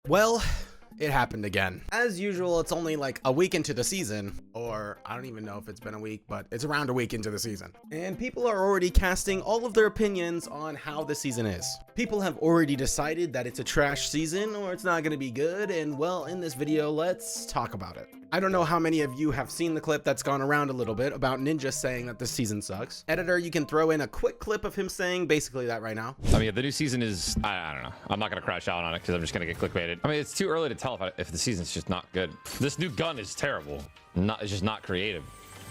Well, it happened again. As usual, it's only like a week into the season, or I don't even know if it's been a week, but it's around a week into the season. And people are already casting all of their opinions on how the season is. People have already decided that it's a trash season or it's not going to be good, and well, in this video, let's talk about it. I don't know how many of you have seen the clip that's gone around a little bit about Ninja saying that this season sucks. Editor, you can throw in a quick clip of him saying basically that right now. I mean, the new season is, I don't know. I'm not going to crash out on it because I'm just going to get clickbaited. I mean, it's too early to tell if the season's just not good. This new gun is terrible. It's just not creative.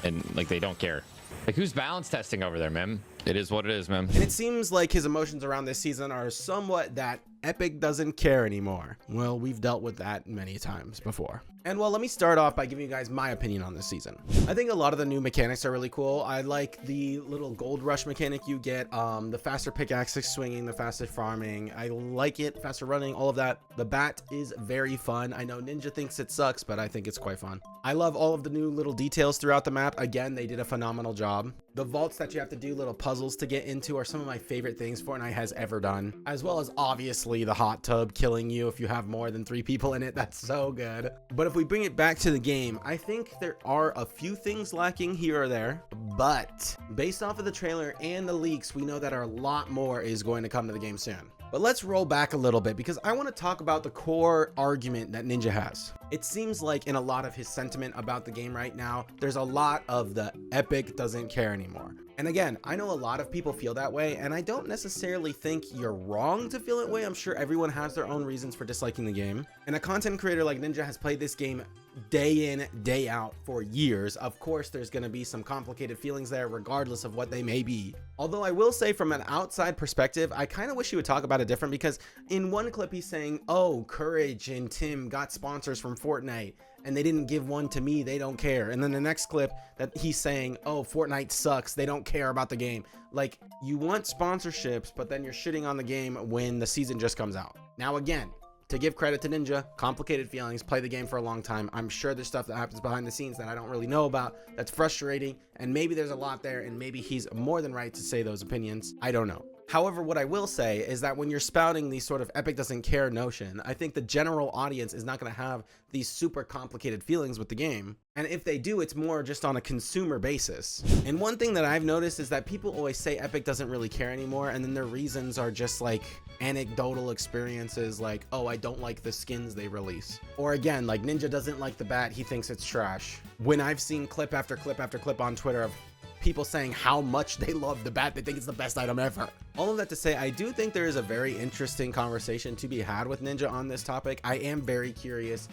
And like, they don't care. Like, who's balance testing over there, man? It is what it is, man. And it seems like his emotions around this season are somewhat that Epic doesn't care anymore. Well, we've dealt with that many times before. And well, let me start off by giving you guys my opinion on this season. I think a lot of the new mechanics are really cool. I like the little gold rush mechanic you get, the faster pickaxe swinging, the faster farming. I like it, faster running, all of that. The bat is very fun. I know Ninja thinks it sucks, but I think it's quite fun. I love all of the new little details throughout the map. Again, they did a phenomenal job. The vaults that you have to do little puzzles to get into are some of my favorite things Fortnite has ever done, as well as obviously the hot tub killing you if you have more than 3 people in it. That's so good. But if we bring it back to the game, I think there are a few things lacking here or there, but based off of the trailer and the leaks, we know that a lot more is going to come to the game soon. But let's roll back a little bit because I want to talk about the core argument that Ninja has. It seems like in a lot of his sentiment about the game right now, there's a lot of the Epic doesn't care anymore. And again, I know a lot of people feel that way, and I don't necessarily think you're wrong to feel that way. I'm sure everyone has their own reasons for disliking the game. And a content creator like Ninja has played this game day in, day out for years. Of course, there's going to be some complicated feelings there, regardless of what they may be. Although I will say from an outside perspective, I kind of wish he would talk about it different, because in one clip he's saying, oh, Courage and Tim got sponsors from Fortnite and they didn't give one to me, they don't care. And then the next clip that he's saying, oh, Fortnite sucks, they don't care about the game. Like, you want sponsorships, but then you're shitting on the game when the season just comes out. Now again, to give credit to Ninja, complicated feelings, play the game for a long time. I'm sure there's stuff that happens behind the scenes that I don't really know about that's frustrating, and maybe there's a lot there, and maybe he's more than right to say those opinions. I don't know. However, what I will say is that when you're spouting these sort of Epic doesn't care notion, I think the general audience is not going to have these super complicated feelings with the game. And if they do, it's more just on a consumer basis. And one thing that I've noticed is that people always say Epic doesn't really care anymore, and then their reasons are just like anecdotal experiences like, oh, I don't like the skins they release. Or again, like Ninja doesn't like the bat, he thinks it's trash. When I've seen clip after clip after clip on Twitter of people saying how much they love the bat, they think it's the best item ever. All of that to say, I do think there is a very interesting conversation to be had with Ninja on this topic. I am very curious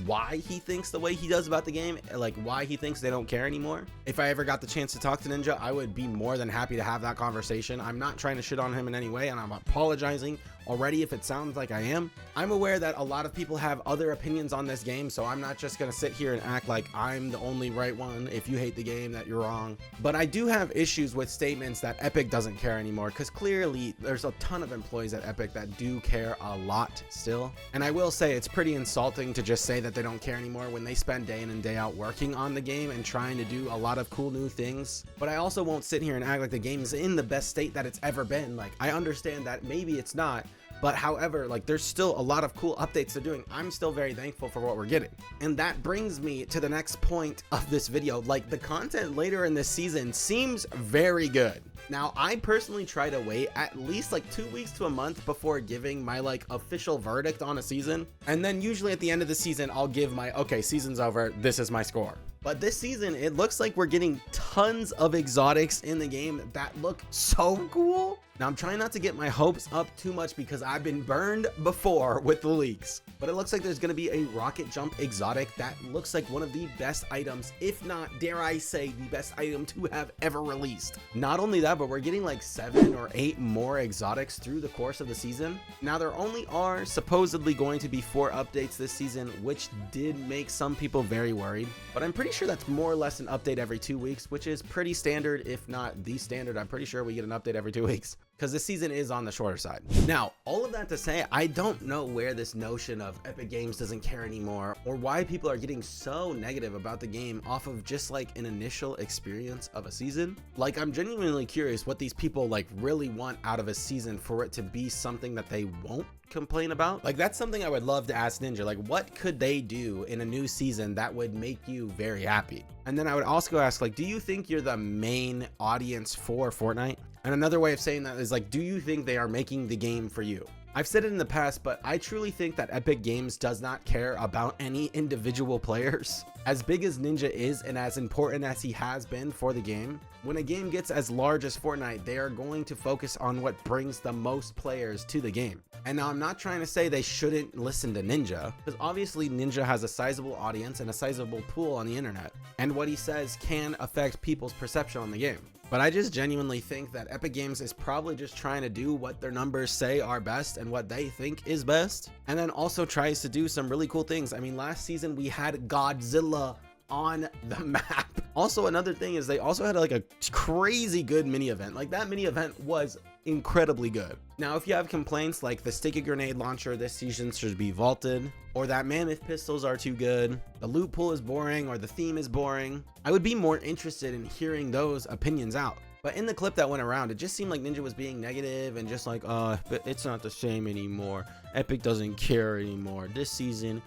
why he thinks the way he does about the game, like why he thinks they don't care anymore. If I ever got the chance to talk to Ninja, I would be more than happy to have that conversation. I'm not trying to shit on him in any way, and I'm apologizing already if it sounds like I am. I'm aware that a lot of people have other opinions on this game, so I'm not just gonna sit here and act like I'm the only right one. If you hate the game, that you're wrong. But I do have issues with statements that Epic doesn't care anymore, because clearly there's a ton of employees at Epic that do care a lot still. And I will say it's pretty insulting to just say that they don't care anymore when they spend day in and day out working on the game and trying to do a lot of cool new things. But I also won't sit here and act like the game is in the best state that it's ever been. Like, I understand that maybe it's not, but however, like, there's still a lot of cool updates they're doing. I'm still very thankful for what we're getting. And that brings me to the next point of this video. Like, the content later in this season seems very good. Now, I personally try to wait at least like 2 weeks to a month before giving my like official verdict on a season. And then usually at the end of the season, I'll give my, okay, season's over, this is my score. But this season, it looks like we're getting tons of exotics in the game that look so cool. Now, I'm trying not to get my hopes up too much because I've been burned before with the leaks. But it looks like there's going to be a rocket jump exotic that looks like one of the best items, if not, dare I say, the best item to have ever released. Not only that, but we're getting like 7 or 8 more exotics through the course of the season. Now, there only are supposedly going to be 4 updates this season, which did make some people very worried. But I'm pretty sure that's more or less an update every 2 weeks, which is pretty standard, if not the standard. I'm pretty sure we get an update every 2 weeks. because this season is on the shorter side. Now, all of that to say, I don't know where this notion of Epic Games doesn't care anymore, or why people are getting so negative about the game off of just like an initial experience of a season. Like, I'm genuinely curious what these people like really want out of a season for it to be something that they won't complain about. Like, that's something I would love to ask Ninja. Like, what could they do in a new season that would make you very happy? And then I would also ask, like, do you think you're the main audience for Fortnite? And another way of saying that is like, do you think they are making the game for you? I've said it in the past, but I truly think that Epic Games does not care about any individual players. As big as Ninja is and as important as he has been for the game, when a game gets as large as Fortnite, they are going to focus on what brings the most players to the game. And now I'm not trying to say they shouldn't listen to Ninja, because obviously Ninja has a sizable audience and a sizable pool on the internet, and what he says can affect people's perception on the game. But I just genuinely think that Epic Games is probably just trying to do what their numbers say are best and what they think is best, and then also tries to do some really cool things. I mean, last season we had Godzilla on the map. Also, another thing is they also had like a crazy good mini event. Like, that mini event was incredibly good. Now, if you have complaints like the sticky grenade launcher this season should be vaulted, or that mammoth pistols are too good, the loot pool is boring, or the theme is boring, I would be more interested in hearing those opinions out. But in the clip that went around, it just seemed like Ninja was being negative and just like, but it's not the same anymore. Epic doesn't care anymore. This season,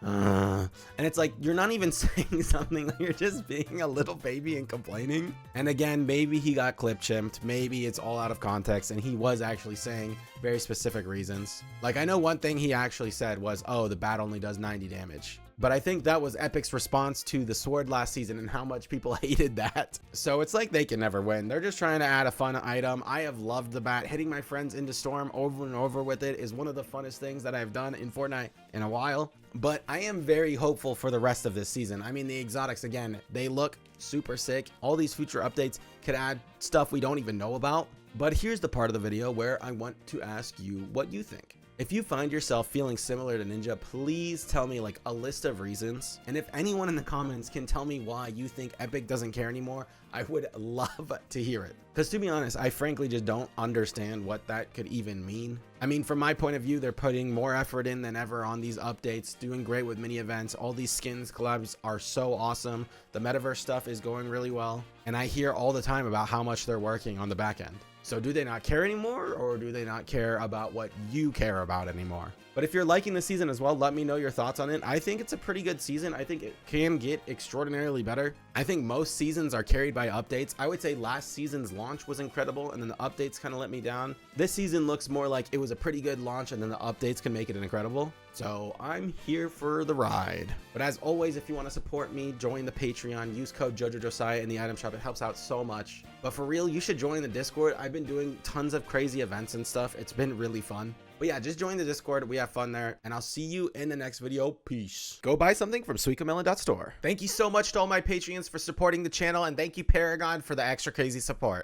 and it's like, you're not even saying something, you're just being a little baby and complaining. And again, maybe he got clip chimped, maybe it's all out of context and he was actually saying very specific reasons. Like, I know one thing he actually said was, oh, the bat only does 90 damage. But I think that was Epic's response to the sword last season and how much people hated that. So it's like they can never win. They're just trying to add a fun item. I have loved the bat. Hitting my friends into Storm over and over with it is one of the funnest things that I've done in Fortnite in a while. But I am very hopeful for the rest of this season. I mean, the exotics, again, they look super sick. All these future updates could add stuff we don't even know about. But here's the part of the video where I want to ask you what you think. If you find yourself feeling similar to Ninja, please tell me like a list of reasons. And if anyone in the comments can tell me why you think Epic doesn't care anymore, I would love to hear it. Because to be honest, I frankly just don't understand what that could even mean. I mean, from my point of view, they're putting more effort in than ever on these updates, doing great with mini events. All these skins collabs are so awesome. The metaverse stuff is going really well. And I hear all the time about how much they're working on the back end. So do they not care anymore, or do they not care about what you care about anymore? But if you're liking the season as well, let me know your thoughts on it. I think it's a pretty good season. I think it can get extraordinarily better. I think most seasons are carried by updates. I would say last season's launch was incredible, and then the updates kind of let me down. This season looks more like it was a pretty good launch, and then the updates can make it incredible. So I'm here for the ride. But as always, if you want to support me, join the Patreon, use code JoJoJosiah in the item shop. It helps out so much. But for real, you should join the Discord. I've been doing tons of crazy events and stuff. It's been really fun. But yeah, just join the Discord. We have fun there. And I'll see you in the next video. Peace. Go buy something from sweetcamelon.store. Thank you so much to all my Patreons for supporting the channel. And thank you, Paragon, for the extra crazy support.